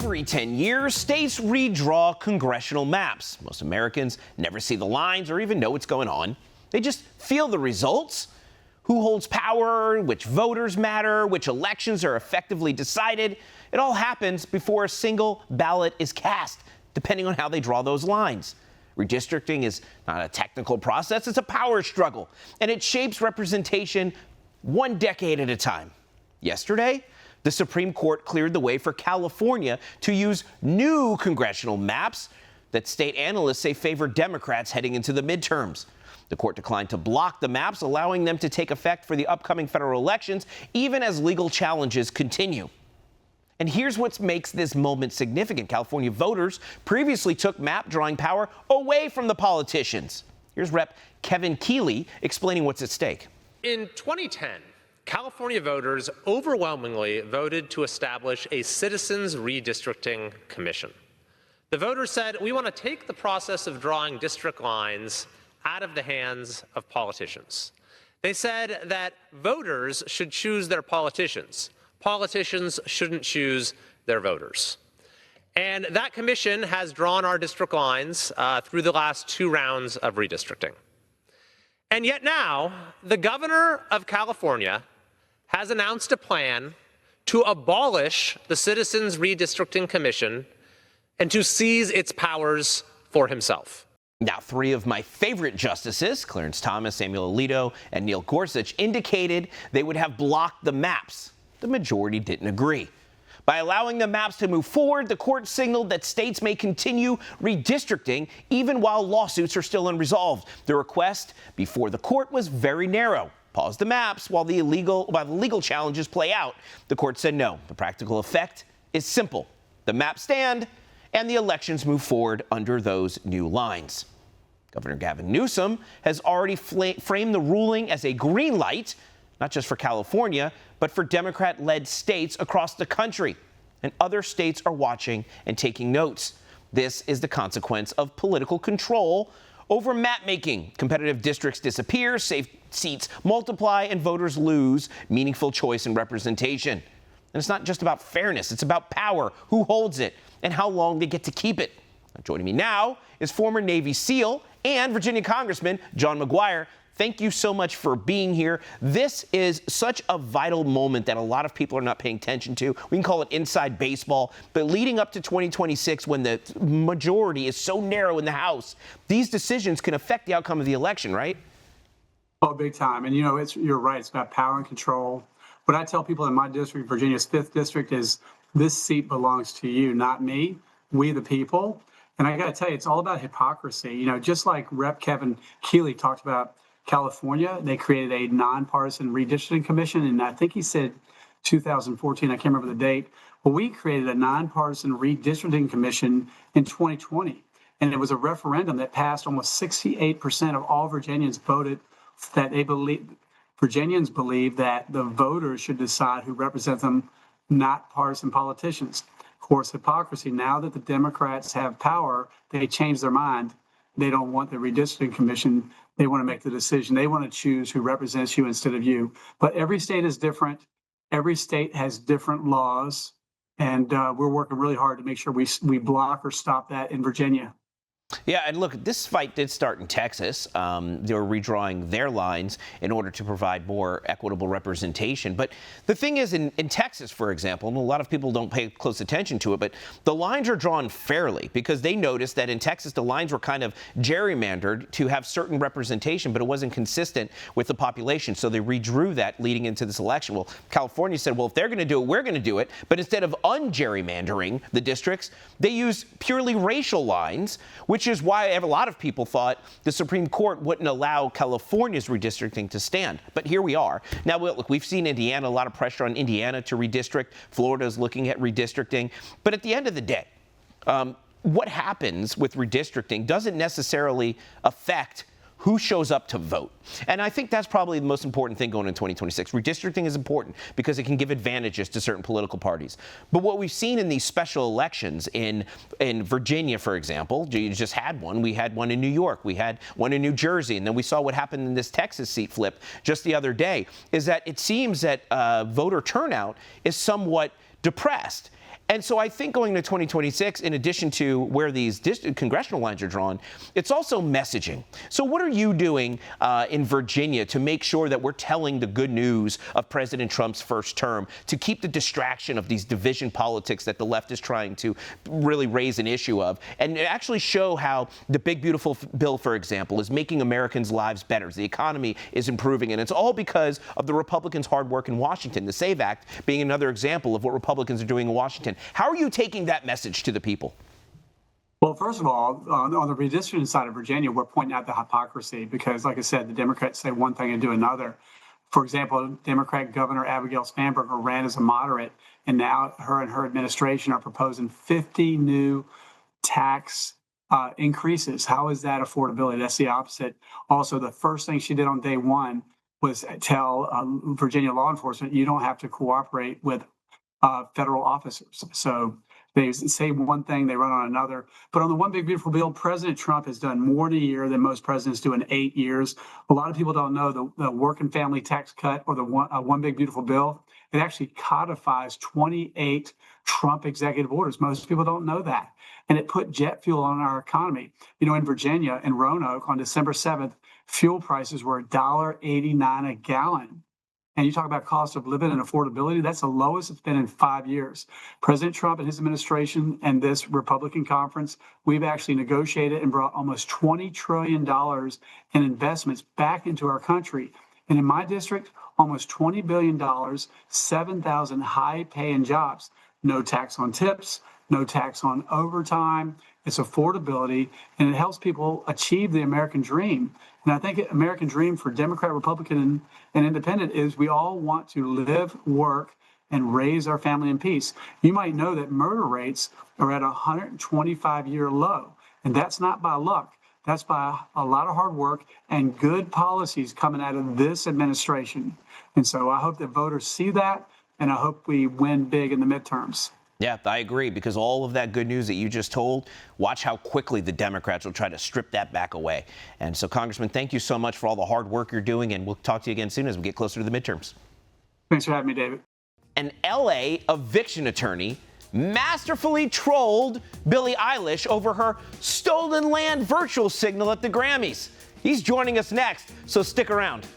Every 10 years, states redraw congressional maps. Most Americans never see the lines or even know what's going on. They just feel the results. Who holds power, which voters matter, which elections are effectively decided. It all happens before a single ballot is cast, depending on how they draw those lines. Redistricting is not a technical process, it's a power struggle, and it shapes representation one decade at a time. Yesterday, the Supreme Court cleared the way for California to use new congressional maps that state analysts say favor Democrats heading into the midterms. The court declined to block the maps, allowing them to take effect for the upcoming federal elections, even as legal challenges continue. And here's what makes this moment significant. California voters previously took map drawing power away from the politicians. Here's Rep. Kevin Keeley explaining what's at stake. In 2010, California voters overwhelmingly voted to establish a Citizens Redistricting Commission. The voters said, we want to take the process of drawing district lines out of the hands of politicians. They said that voters should choose their politicians. Politicians shouldn't choose their voters. And that commission has drawn our district lines through the last 2 rounds of redistricting. And yet now, the governor of California has announced a plan to abolish the Citizens Redistricting Commission and to seize its powers for himself. Now, 3 of my favorite justices, Clarence Thomas, Samuel Alito, and Neil Gorsuch, indicated they would have blocked the maps. The majority didn't agree. By allowing the maps to move forward, the court signaled that states may continue redistricting even while lawsuits are still unresolved. The request before the court was very narrow. Pause the maps while the legal challenges play out. The court said no. The practical effect is simple. The maps stand, and the elections move forward under those new lines. Governor Gavin Newsom has already framed the ruling as a green light, not just for California, but for Democrat-led states across the country. And other states are watching and taking notes. This is the consequence of political control over map-making. Competitive districts disappear, safe seats multiply, and voters lose meaningful choice and representation. And it's not just about fairness, it's about power, who holds it, and how long they get to keep it. Joining me now is former Navy SEAL and Virginia Congressman John McGuire. Thank you so much for being here. This is such a vital moment that a lot of people are not paying attention to. We can call it inside baseball, but leading up to 2026, when the majority is so narrow in the House, these decisions can affect the outcome of the election, right? Oh, big time. And, you're right. It's about power and control. What I tell people in my district, Virginia's 5th district, is this seat belongs to you, not me, we the people. And I got to tell you, it's all about hypocrisy. Just like Rep. Kevin Keeley talked about California, they created a nonpartisan redistricting commission, and I think he said 2014, I can't remember the date. Well, we created a nonpartisan redistricting commission in 2020, and it was a referendum that passed. Almost 68% of all Virginians voted that Virginians believe that the voters should decide who represents them, not partisan politicians. Of course, hypocrisy. Now that the Democrats have power, they change their mind. They don't want the redistricting commission. They want to make the decision. They want to choose who represents you instead of you. But every state is different. Every state has different laws. And we're working really hard to make sure we block or stop that in Virginia. Yeah, and look, this fight did start in Texas. They were redrawing their lines in order to provide more equitable representation. But the thing is, in Texas, for example, and a lot of people don't pay close attention to it, but the lines are drawn fairly because they noticed that in Texas, the lines were kind of gerrymandered to have certain representation, but it wasn't consistent with the population. So they redrew that leading into this election. Well, California said, well, if they're going to do it, we're going to do it. But instead of ungerrymandering the districts, they used purely racial lines, which is why a lot of people thought the Supreme Court wouldn't allow California's redistricting to stand. But here we are. Now, look, we've seen Indiana, a lot of pressure on Indiana to redistrict. Florida's looking at redistricting. But at the end of the day, what happens with redistricting doesn't necessarily affect who shows up to vote. And I think that's probably the most important thing going into 2026. Redistricting is important because it can give advantages to certain political parties. But what we've seen in these special elections in Virginia, for example, you just had one. We had one in New York. We had one in New Jersey. And then we saw what happened in this Texas seat flip just the other day, is that it seems that voter turnout is somewhat depressed. And so I think going to 2026, in addition to where these congressional lines are drawn, it's also messaging. So what are you doing in Virginia to make sure that we're telling the good news of President Trump's first term, to keep the distraction of these division politics that the left is trying to really raise an issue of, and actually show how the big, beautiful bill, for example, is making Americans' lives better. The economy is improving, and it's all because of the Republicans' hard work in Washington. The SAVE Act being another example of what Republicans are doing in Washington. How are you taking that message to the people? Well, first of all, on the redistricting side of Virginia, we're pointing out the hypocrisy because, like I said, the Democrats say one thing and do another. For example, Democrat Governor Abigail Spanberger ran as a moderate, and now her and her administration are proposing 50 new tax increases. How is that affordability? That's the opposite. Also, the first thing she did on day one was tell Virginia law enforcement, you don't have to cooperate with federal officers. So they say one thing, they run on another. But on the one big beautiful bill, President Trump has done more in a year than most presidents do in 8 years. A lot of people don't know the work and family tax cut, or the one big beautiful bill. It actually codifies 28 Trump executive orders. Most people don't know that. And it put jet fuel on our economy. You know, in Virginia, in Roanoke, on December 7th, fuel prices were $1.89 a gallon. And you talk about cost of living and affordability, that's the lowest it's been in 5 years. President Trump and his administration and this Republican conference, we've actually negotiated and brought almost $20 trillion in investments back into our country. And in my district, almost $20 billion, 7,000 high-paying jobs. No tax on tips, no tax on overtime. It's affordability, and it helps people achieve the American dream. And I think the American dream for Democrat, Republican, and Independent is we all want to live, work, and raise our family in peace. You might know that murder rates are at a 125-year low, and that's not by luck. That's by a lot of hard work and good policies coming out of this administration. And so I hope that voters see that, and I hope we win big in the midterms. Yeah, I agree, because all of that good news that you just told, watch how quickly the Democrats will try to strip that back away. And so, Congressman, thank you so much for all the hard work you're doing, and we'll talk to you again soon as we get closer to the midterms. Thanks for having me, David. An LA eviction attorney masterfully trolled Billie Eilish over her stolen land virtual signal at the Grammys. He's joining us next, so stick around.